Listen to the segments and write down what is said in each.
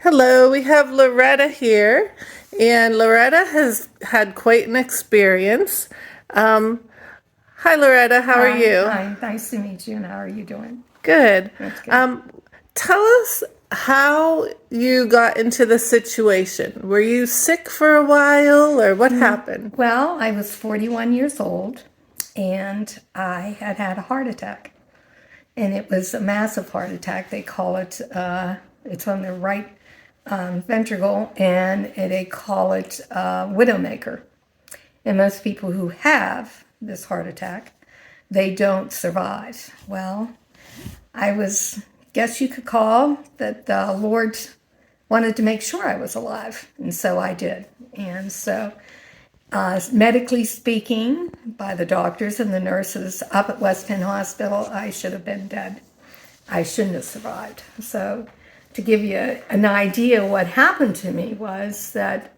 Hello, we have Loretta here, and Loretta has had quite an experience. Um, Hi, Loretta, how are Hi, you? hi. Nice to meet you. And how are you doing? Good. That's good. Um, Tell us how you got into the situation. Were you sick for a while, or what happened? Well, I was 41 years old and I had had a heart attack. And it was a massive heart attack. They call it, it's on the right ventricle, and they call it widowmaker. And most people who have this heart attack, they don't survive. Well, I was, guess you could call that the Lord wanted to make sure I was alive, and so I did. And so, medically speaking, by the doctors and the nurses up at West Penn Hospital, I should have been dead. I shouldn't have survived. So, to give you an idea, what happened to me was that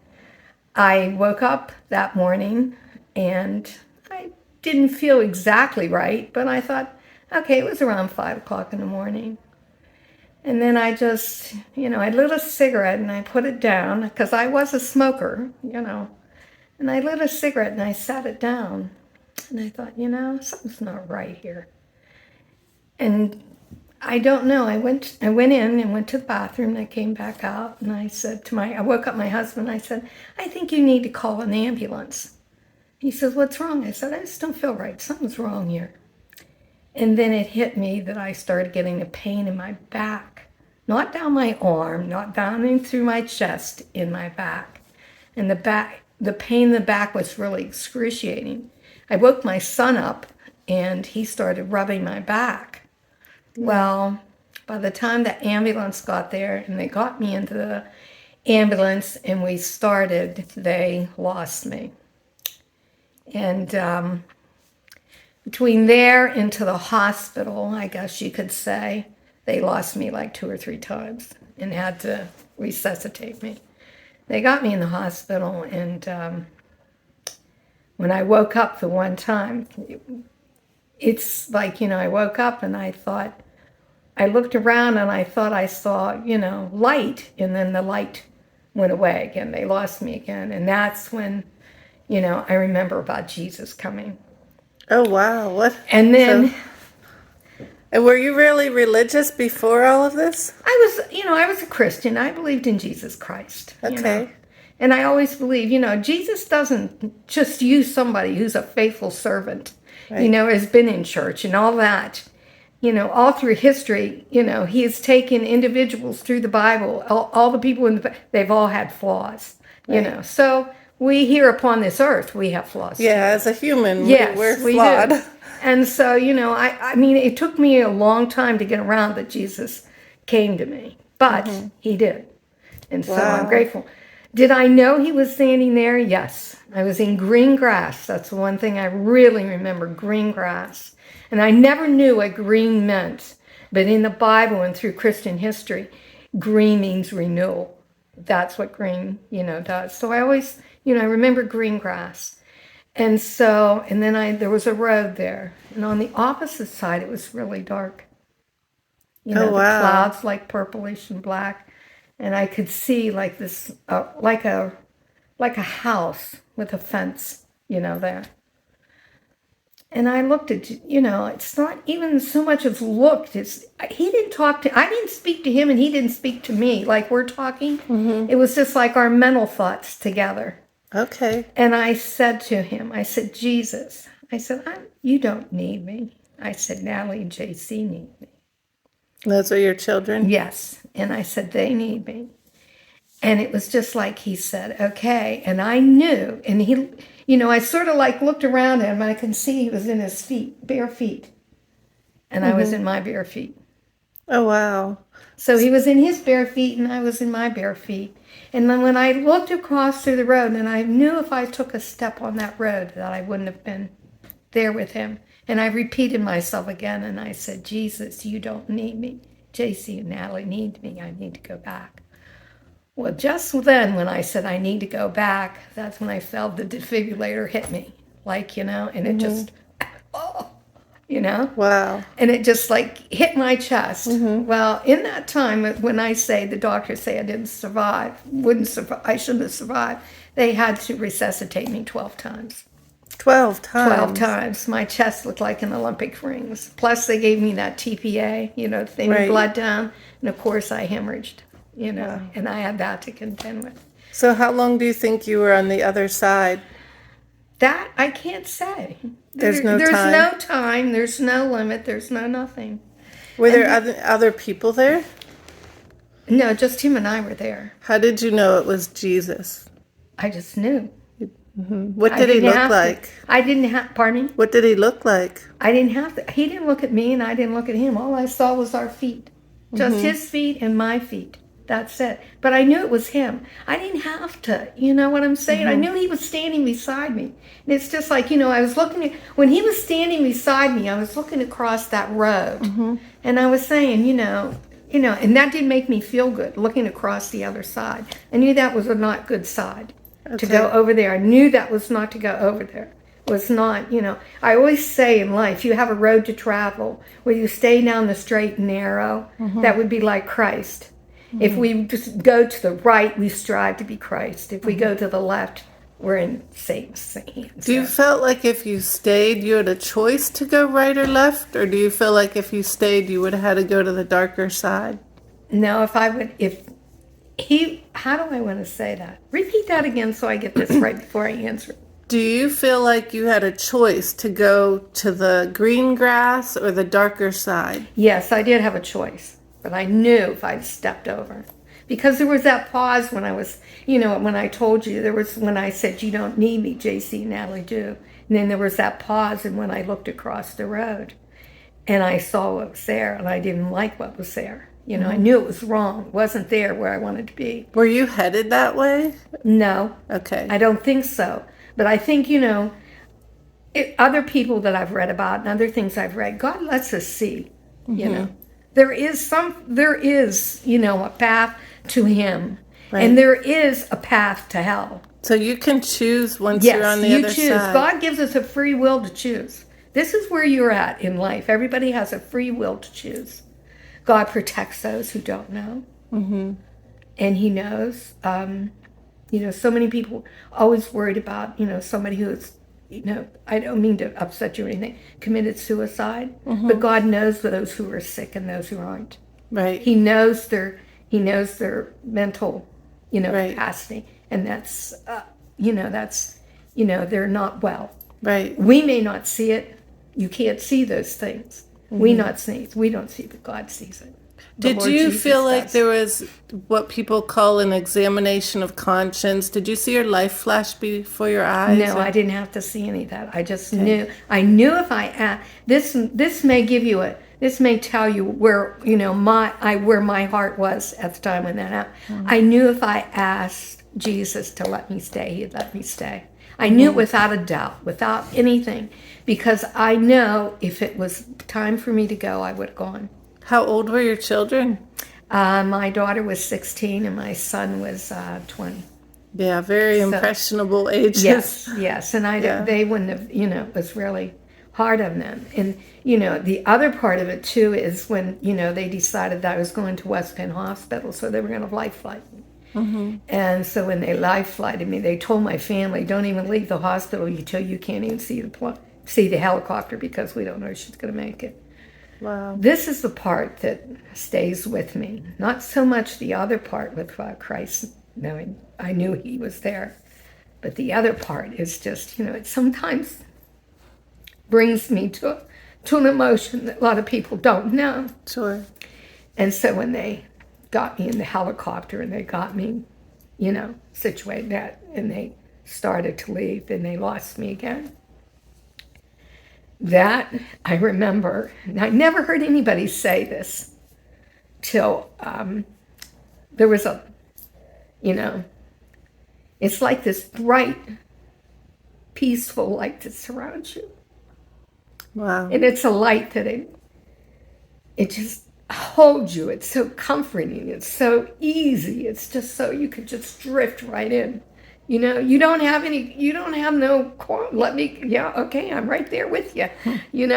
I woke up that morning and I didn't feel exactly right, but I thought, okay, it was around 5 o'clock in the morning. And then I just, I lit a cigarette and I put it down because I was a smoker. And I lit a cigarette and I sat it down. And I thought, something's not right here. And I don't know. I went in and went to the bathroom and I came back out and I woke up my husband. I said, I think you need to call an ambulance. He says, what's wrong? I said, I just don't feel right. Something's wrong here. And then it hit me that I started getting a pain in my back. Not down my arm, not down in through my chest, in my back. And the pain in the back was really excruciating. I woke my son up and he started rubbing my back. Well, by the time the ambulance got there and they got me into the ambulance and we started, they lost me. And between there into the hospital, I guess you could say, they lost me like 2 or 3 times and had to resuscitate me. They got me in the hospital, and when I woke up the one time, it's like, I woke up and I looked around and I thought I saw, light, and then the light went away again. They lost me again. And that's when, I remember about Jesus coming. Oh, wow. What? And So, then and were you really religious before all of this? I was a Christian. I believed in Jesus Christ. Okay. And I always believe, Jesus doesn't just use somebody who's a faithful servant, Right. has been in church and all that. All through history, he has taken individuals through the Bible. All the people they've all had flaws, Right. So we here upon this earth, we have flaws too. Yeah, as a human, we're Yes, we flawed. do. And so, I mean, it took me a long time to get around that Jesus came to me, but he did. And so I'm Wow. grateful. Did I know he was standing there? Yes. I was in green grass. That's the one thing I really remember, green grass. And I never knew what green meant. But in the Bible and through Christian history, green means renewal. That's what green, does. So I always, I remember green grass. And so, and then there was a road there. And on the opposite side, it was really dark. Oh, The wow. clouds like purplish and black. And I could see like this, like a house with a fence, there. And I looked at, it's not even so much as looked. He didn't talk to, I didn't speak to him and he didn't speak to me like we're talking. It was just like our mental thoughts together. Okay. And I said to him, I said, Jesus, I said, you don't need me. I said, Natalie and JC need me. Those are your children? Yes. And I said, they need me. And it was just like he said, okay. And I knew, and I sort of like looked around at him and I could see he was in his feet, bare feet. And I was in my bare feet. Oh, wow. So he was in his bare feet and I was in my bare feet. And then when I looked across through the road, and I knew if I took a step on that road that I wouldn't have been there with him. And I repeated myself again and I said, Jesus, you don't need me. JC and Natalie need me. I need to go back. Well, just then when I said I need to go back, that's when I felt the defibrillator hit me. And it just, oh, you know? Wow. And it just like hit my chest. Well, in that time, when I say the doctors say I didn't survive, wouldn't survive, I shouldn't have survived, they had to resuscitate me 12 times. 12 12 times. times. My chest looked like an Olympic rings. Plus, they gave me that TPA, thinning Right. blood down. And of course, I hemorrhaged, Wow. and I had that to contend with. So how long do you think you were on the other side? That I can't say. There's no There's time? no time. There's no limit. There's no nothing. Were there And other people there? No, just him and I were there. How did you know it was Jesus? I just knew. What I did he didn't look have like? to. I didn't have. Pardon me. What did he look like? I didn't have to. He didn't look at me, and I didn't look at him. All I saw was our feet, just his feet and my feet. That's it. But I knew it was him. I didn't have to. You know what I'm saying? I knew he was standing beside me, and it's just like I was looking at when he was standing beside me. I was looking across that road, and I was saying, and that didn't make me feel good. Looking across the other side, I knew that was a not good side. To go over there. I knew that was not to go over there. It was not, I always say in life, you have a road to travel where you stay down the straight and narrow. That would be like Christ. If we just go to the right, we strive to be Christ. If we go to the left, we're in Satan's hands. Do you felt like if you stayed, you had a choice to go right or left? Or do you feel like if you stayed, you would have had to go to the darker side? No, how do I want to say that? Repeat that again so I get this right before I answer. Do you feel like you had a choice to go to the green grass or the darker side? Yes, I did have a choice, but I knew if I'd stepped over. Because there was that pause when I was, when I told you, there was when I said, you don't need me, JC and Natalie do. And then there was that pause, and when I looked across the road, and I saw what was there, and I didn't like what was there. I knew it was wrong. It wasn't there where I wanted to be. Were you headed that way? No. Okay. I don't think so. But I think, other people that I've read about and other things I've read, God lets us see, There is, a path to him. Right. And there is a path to hell. So you can choose once you're on the other side. Yes, you choose. God gives us a free will to choose. This is where you're at in life. Everybody has a free will to choose. God protects those who don't know. And he knows. So many people always worried about, somebody who's, I don't mean to upset you or anything, committed suicide. But God knows those who are sick and those who aren't. Right. He knows their mental, right. capacity. And that's, they're not well. Right. We may not see it. You can't see those things. We don't see it, but God sees it. Did you feel like there was what people call an examination of conscience? Did you see your life flash before your eyes? No, I didn't have to see any of that. I just knew. I knew if I asked, this may give you this may tell you where where my heart was at the time when that happened. I knew if I asked Jesus to let me stay, he'd let me stay. I knew it without a doubt, without anything, because I know if it was time for me to go, I would have gone. How old were your children? My daughter was 16 and my son was 20. Yeah, very impressionable ages. Yes, and they wouldn't have, it was really hard on them. And, the other part of it, too, is when, they decided that I was going to West Penn Hospital, so they were going to life flight me. And so when they life flighted me, they told my family, don't even leave the hospital until you can't even see the helicopter because we don't know if she's going to make it. Wow. This is the part that stays with me. Not so much the other part with Christ, knowing I knew he was there. But the other part is just, it sometimes brings me to an emotion that a lot of people don't know. Sure. And so when they got me in the helicopter and they got me, situated and they started to leave, then they lost me again. That I remember, and I never heard anybody say this till there was it's like this bright, peaceful light that surrounds you. Wow. And it's a light that it just holds you. It's so comforting. It's so easy. It's just so you could just drift right in, You don't have no, let me, yeah, okay, I'm right there with you, in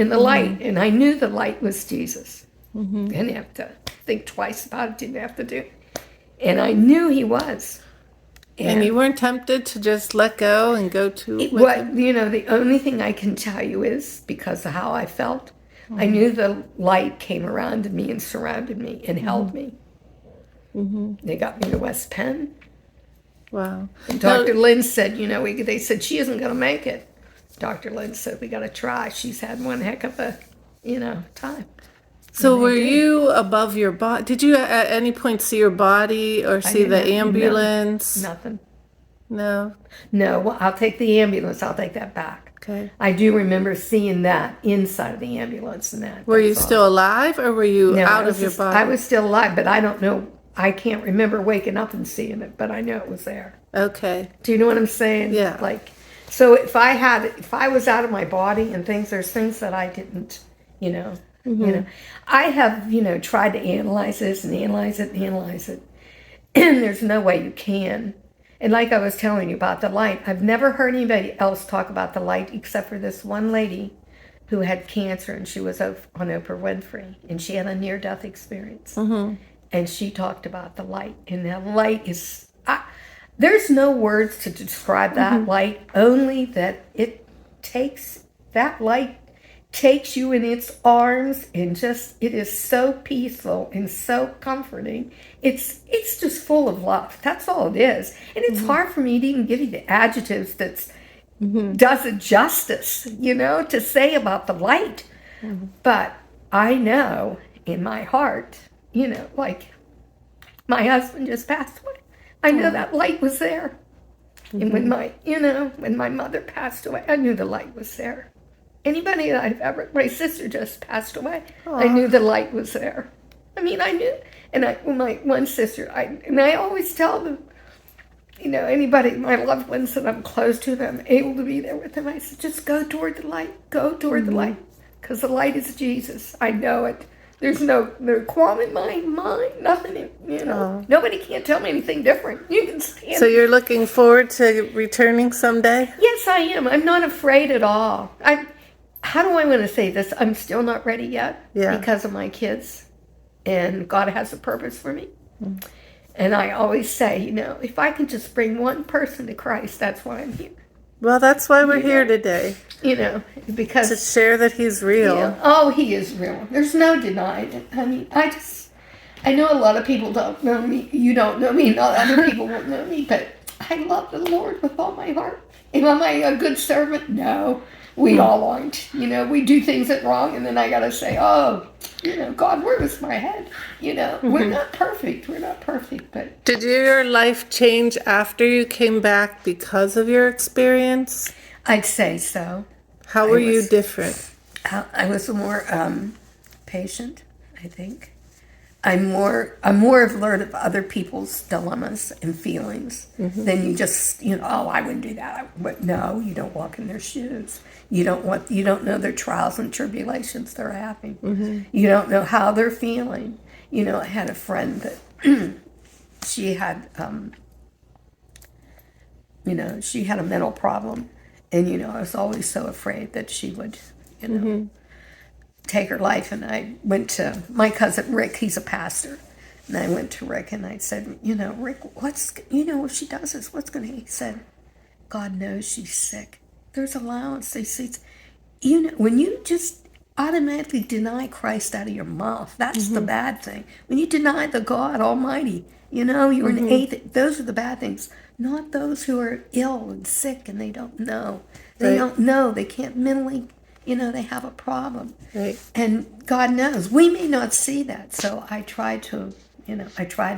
the light. And I knew the light was Jesus. Didn't have to think twice about it, didn't have to do. And I knew he was. And you weren't tempted to just let go and go to with What, him? the only thing I can tell you is because of how I felt, I knew the light came around me and surrounded me and held me. They got me to West Penn. Wow. And Dr. Lynn said, they said she isn't going to make it. Dr. Lynn said, we got to try. She's had one heck of a, time. So were you above your body? Did you at any point see your body or see the ambulance? Nothing. No? No, well, I'll take the ambulance. I'll take that back. Okay. I do remember seeing that inside of the ambulance and that. Were you still alive or were you out of your body? I was still alive, but I don't know. I can't remember waking up and seeing it, but I know it was there. Okay. Do you know what I'm saying? Yeah. So if I was out of my body and there's things that I didn't, I have, tried to analyze this and analyze it and analyze it. And there's no way you can. And like I was telling you about the light, I've never heard anybody else talk about the light except for this one lady who had cancer and she was on Oprah Winfrey and she had a near-death experience. And she talked about the light. And that light is, there's no words to describe that light, only that that light takes you in its arms and it is so peaceful and so comforting. It's just full of love. That's all it is. And it's hard for me to even give you the adjectives that does it justice, to say about the light. But I know in my heart, like my husband just passed away. I know that light was there. And when my mother passed away, I knew the light was there. Anybody that my sister just passed away, I knew the light was there. I mean, I knew. And my one sister, I always tell them, anybody, my loved ones that I'm close to, that I'm able to be there with them, I said, just go toward the light. Go toward the light. Because the light is Jesus. I know it. There's no qualm in my mind, nothing, Nobody can't tell me anything different. You can stand. So you're looking forward to returning someday? Yes, I am. I'm not afraid at all. How do I want to say this? I'm still not ready yet because of my kids. And God has a purpose for me. And I always say, if I can just bring one person to Christ, that's why I'm here. Well, that's why we're here today. Because to share that he's real. Oh, he is real. There's no denying it. I mean, I know a lot of people don't know me. You don't know me. Not other people won't know me. But I love the Lord with all my heart. Am I a good servant? No. We all aren't. We do things that wrong, and then I got to say, oh, God, where was my head? We're not perfect. We're not perfect. But did your life change after you came back because of your experience? I'd say so. How were you different? I was more patient, I think. I'm more alert of other people's dilemmas and feelings than you just, oh, I wouldn't do that. But no, you don't walk in their shoes. You don't know their trials and tribulations they're having. You don't know how they're feeling. I had a friend that she had, she had a mental problem. And, I was always so afraid that she would, take her life. And I went to my cousin Rick, he's a pastor. And I went to Rick and I said, Rick, if she does this, what's going to, he said, God knows she's sick. There's allowance. They say, when you just automatically deny Christ out of your mouth, that's the bad thing. When you deny the God Almighty, you're an atheist. Those are the bad things. Not those who are ill and sick and they don't know. They don't know. They can't mentally, they have a problem. Right. And God knows. We may not see that. So I try to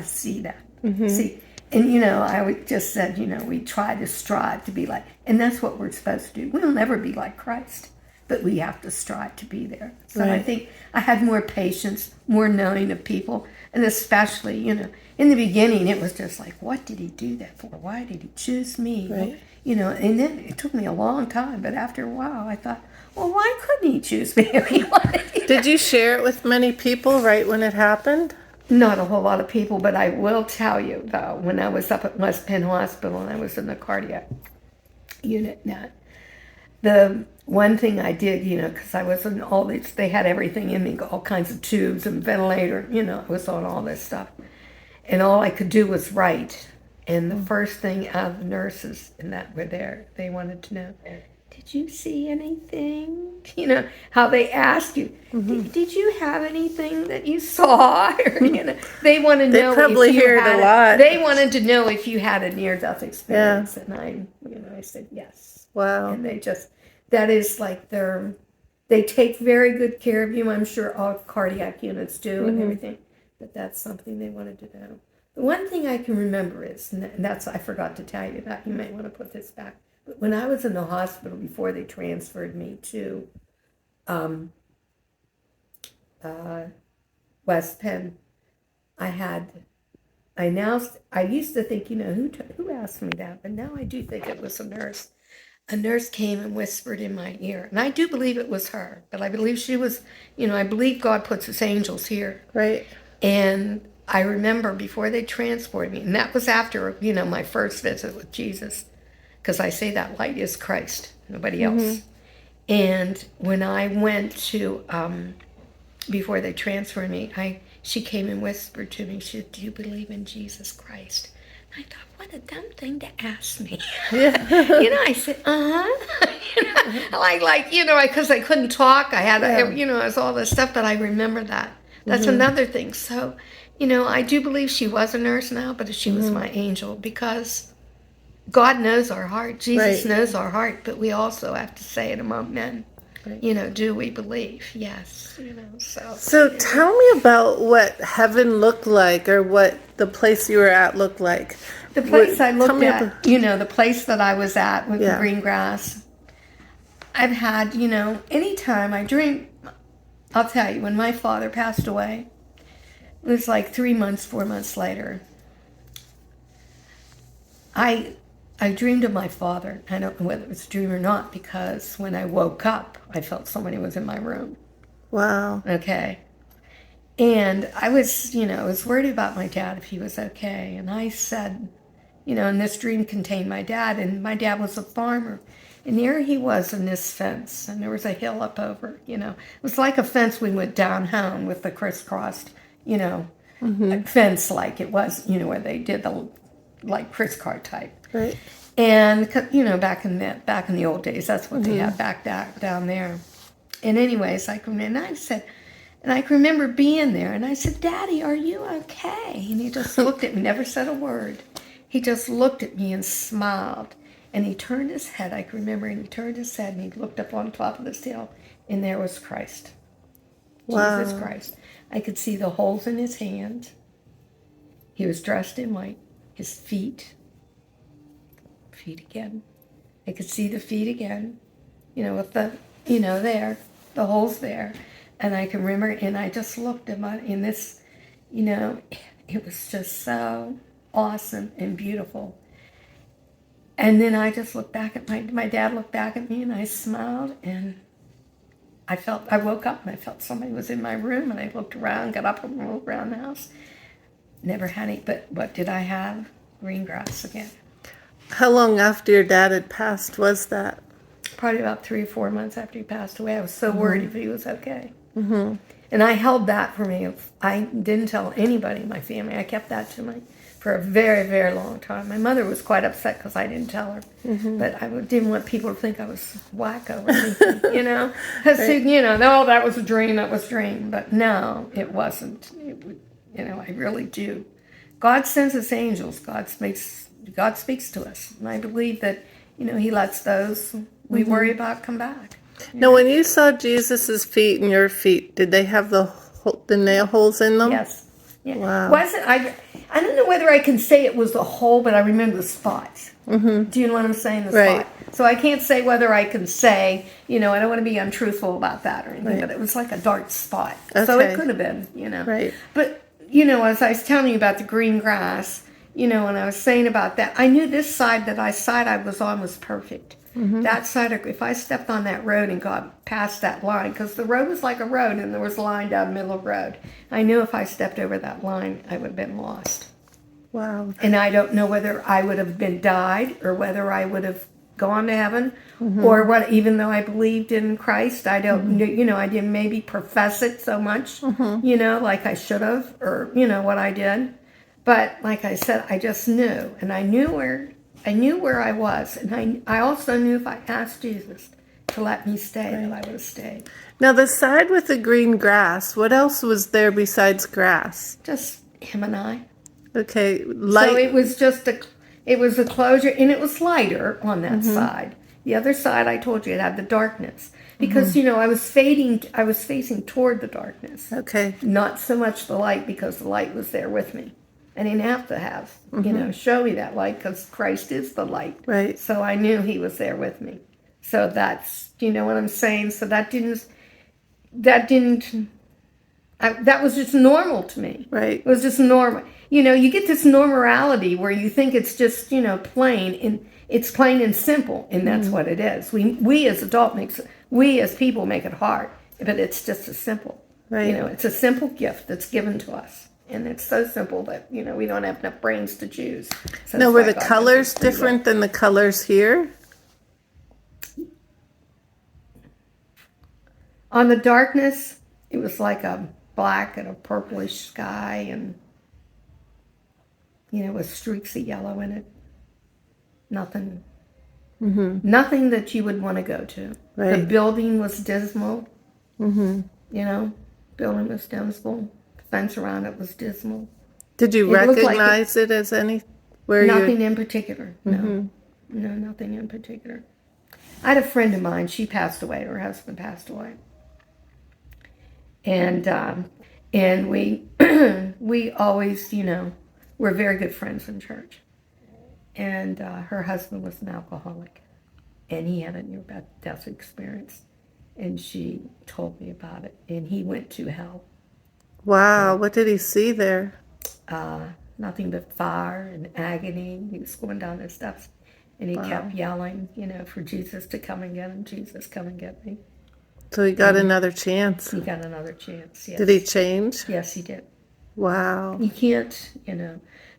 see that. See, and, I just said, we try to strive to be like, and that's what we're supposed to do. We'll never be like Christ, but we have to strive to be there. So I think I had more patience, more knowing of people, and especially, in the beginning, it was just like, what did he do that for? Why did he choose me? Right. And then it took me a long time, but after a while, I thought, well, why couldn't he choose me if he wanted to? Did you share it with many people right when it happened? Not a whole lot of people, but I will tell you, though, when I was up at West Penn Hospital and I was in the cardiac unit now, the one thing I did, because I was in all these, they had everything in me, all kinds of tubes and ventilator, I was on all this stuff. And all I could do was write. And the first thing out of the nurses and that were there, they wanted to know, did you see anything? How they ask you, did you have anything that you saw? Or, they want to know. They probably hear it a lot. They wanted to know if you had a near-death experience. Yeah. And I said yes. Wow. And that is like they take very good care of you. I'm sure all cardiac units do and everything. But that's something they wanted to know. The one thing I can remember is, and that's, I forgot to tell you that, you might want to put this back. But when I was in the hospital before they transferred me to West Penn, I used to think, who asked me that? But now I do think it was a nurse. A nurse came and whispered in my ear. And I do believe it was her. But I believe she was, I believe God puts his angels here. Right. And I remember before they transported me, and that was after, my first visit with Jesus. Because I say that light is Christ, nobody else. And when I went to, before they transferred me, she came and whispered to me, she said, do you believe in Jesus Christ? And I thought, what a dumb thing to ask me. Yeah. I said, because I couldn't talk. I had, it was all this stuff, but I remember that. That's another thing. So, I do believe she was a nurse now, but she was my angel because God knows our heart. Jesus knows our heart, but we also have to say it among men. Right. Do we believe? Yes. So tell me about what heaven looked like, or what the place you were at looked like. The place I looked at, the place that I was at with the green grass. I've had, anytime I dream, I'll tell you, when my father passed away, it was like 4 months later, I dreamed of my father. I don't know whether it was a dream or not, because when I woke up, I felt somebody was in my room. Wow. Okay. And I was, I was worried about my dad, if he was okay. And I said, and this dream contained my dad, and my dad was a farmer. And there he was in this fence, and there was a hill up over, It was like a fence we went down home with the crisscrossed, fence like it was, where they did the, like, crisscross type. Right. And, back in the old days, that's what they had back down there. And anyways, I can remember being there, and I said, Daddy, are you okay? And he just looked at me, never said a word. He just looked at me and smiled. And he turned his head, I can remember, and he turned his head, and he looked up on top of this hill, and there was Christ. Wow. Jesus Christ. I could see the holes in his hand. He was dressed in white. His feet again. I could see the feet again, with the, there, the holes there. And I can remember, and I just looked at in this, it was just so awesome and beautiful. And then I just looked back at my dad looked back at me, and I smiled, and I woke up and I felt somebody was in my room, and I looked around, got up and moved around the house. Never had any, but what did I have? Green grass again. How long after your dad had passed was that? Probably about 3 or 4 months after he passed away. I was so worried if he was okay. Mm-hmm. And I held that for me. I didn't tell anybody in my family. I kept that to me for a very, very long time. My mother was quite upset because I didn't tell her. Mm-hmm. But I didn't want people to think I was wacko or anything, Because, no, that was a dream, But no, it wasn't. I really do. God sends us angels. God speaks to us. And I believe that, he lets those we worry about come back. Now, when you saw Jesus' feet and your feet, did they have the nail holes in them? Yes. Yeah. Wow. I don't know whether I can say it was a hole, but I remember the spots. Mm-hmm. Do you know what I'm saying? The spot. So I can't say whether I can say, I don't want to be untruthful about that or anything, but it was like a dark spot. Okay. So it could have been, Right. But, as I was telling you about the green grass, when I was saying about that, I knew this side I was on was perfect. That side, if I stepped on that road and got past that line, because the road was like a road and there was a line down the middle of the road, I knew if I stepped over that line, I would have been lost. Wow. And I don't know whether I would have been died or whether I would have gone to heaven or what, even though I believed in Christ, I don't, I didn't maybe profess it so much, like I should have, or, what I did. But like I said, I just knew, and I knew where I was. And I also knew if I asked Jesus to let me stay, that I would have stayed. Now, the side with the green grass, what else was there besides grass? Just him and I. Okay, light. So it was it was a closure, and it was lighter on that side. The other side, I told you, it had the darkness. Because, I was facing toward the darkness. Okay. Not so much the light, because the light was there with me. I didn't have to have, show me that light, because Christ is the light. Right. So I knew he was there with me. So that's, you know what I'm saying? So that was just normal to me. Right. It was just normal. You get this normality where you think it's just, plain, and it's plain and simple, and that's what it is. We as adults we as people make it hard, but it's just as simple. Right. It's a simple gift that's given to us, and it's so simple that, we don't have enough brains to choose. So Now, were the colors different than the colors here? On the darkness, it was like a black and a purplish sky, and with streaks of yellow in it. Nothing that you would want to go to. Right. The building was dismal. Building was dismal. The fence around it was dismal. Did you recognize it as any? Nothing in particular. No. No, nothing in particular. I had a friend of mine. She passed away. Her husband passed away. And we we always, we're very good friends in church. And her husband was an alcoholic, and he had a near-death experience. And she told me about it, and he went to hell. Wow, what did he see there? Nothing but fire and agony. He was going down the steps, and he kept yelling, for Jesus to come and get him. Jesus, come and get me. So he got another chance. He got another chance, yes. Did he change? Yes, he did. Wow. You can't,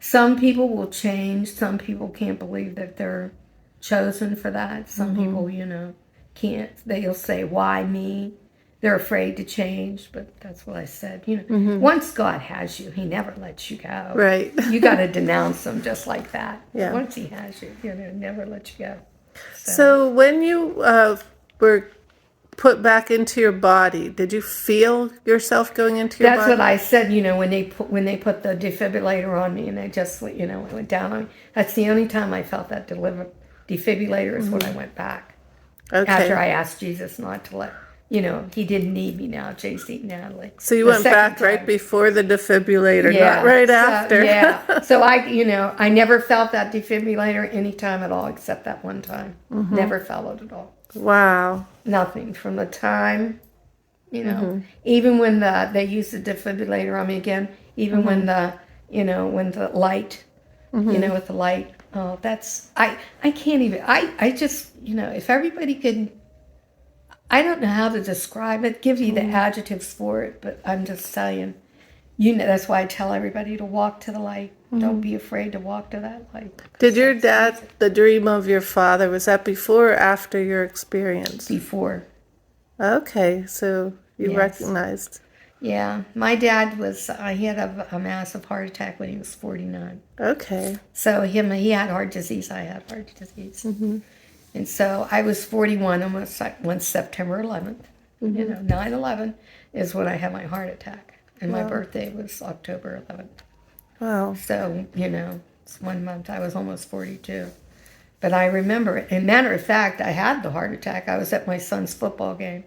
some people will change. Some people can't believe that they're chosen for that. Some people, can't. They'll say, why me? They're afraid to change, but that's what I said. Once God has you, he never lets you go. Right. You got to denounce him just like that. Yeah. Once he has you, never let you go. So when you were put back into your body, did you feel yourself going into your body? That's what I said, when they put the defibrillator on me, and I just, it went down on me. That's the only time I felt that defibrillator is when I went back. Okay. After I asked Jesus not to let, he didn't need me now, JC Natalie. So you went back right before the defibrillator, not right after. Yeah. So I never felt that defibrillator any time at all, except that one time. Never felt it at all. Wow. Nothing from the time, even when they used the defibrillator on me again, even when when the light, with the light, I can't even, I just, if everybody could, I don't know how to describe it, give you the adjectives for it, but I'm just telling you, that's why I tell everybody to walk to the light. Don't be afraid to walk to that light. Did your dad, the dream of your father, was that before or after your experience? Before. Okay, so you recognized. Yeah, my dad he had a massive heart attack when he was 49. Okay. So he had heart disease, I had heart disease. And so I was 41 on September 11th. 9/11 is when I had my heart attack. And my birthday was October 11th. Wow. So, it's 1 month. I was almost 42. But I remember it. And matter of fact, I had the heart attack. I was at my son's football game.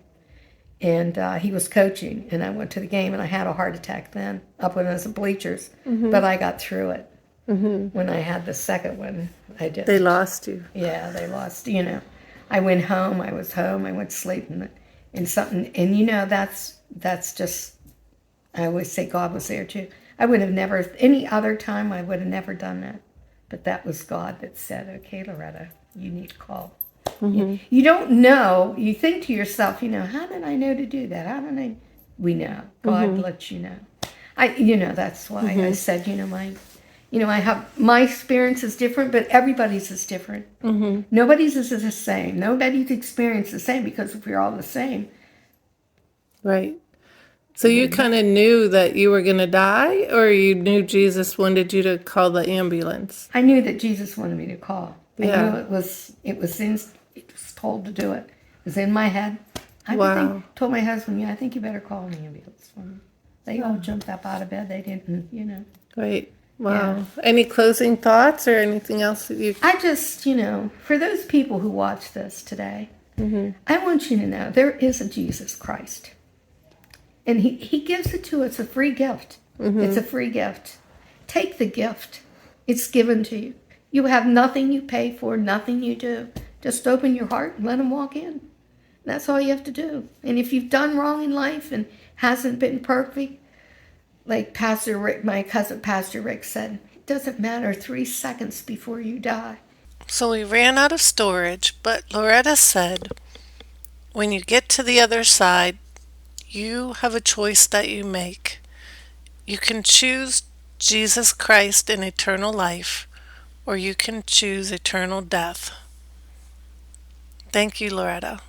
And he was coaching. And I went to the game, and I had a heart attack then, up in the bleachers. But I got through it. When I had the second one, I did. They lost you. Yeah, they lost. I went home. I was home. I went to sleep. And something. And, that's just, I always say God was there, too. I would have never, any other time, I would have never done that. But that was God that said, okay, Loretta, you need to call. You don't know. You think to yourself, how did I know to do that? How did I? We know. God lets you know. That's why I said, I have, my experience is different, but everybody's is different. Nobody's is the same. Nobody's experience is the same, because if we're all the same. Right. So you kind of knew that you were going to die, or you knew Jesus wanted you to call the ambulance? I knew that Jesus wanted me to call. Yeah. I knew it was told to do it. It was in my head. Wow. Told my husband, I think you better call an ambulance for me. They all jumped up out of bed. They didn't. Right. Wow. Yeah. Any closing thoughts or anything else that you... I just, for those people who watch this today, I want you to know there is a Jesus Christ. And he gives it to us, a free gift. It's a free gift. Take the gift. It's given to you. You have nothing you pay for, nothing you do. Just open your heart and let him walk in. That's all you have to do. And if you've done wrong in life and hasn't been perfect, like Pastor Rick, my cousin Pastor Rick said, it doesn't matter 3 seconds before you die. So we ran out of storage, but Loretta said, when you get to the other side, you have a choice that you make. You can choose Jesus Christ and eternal life, or you can choose eternal death. Thank you, Loretta.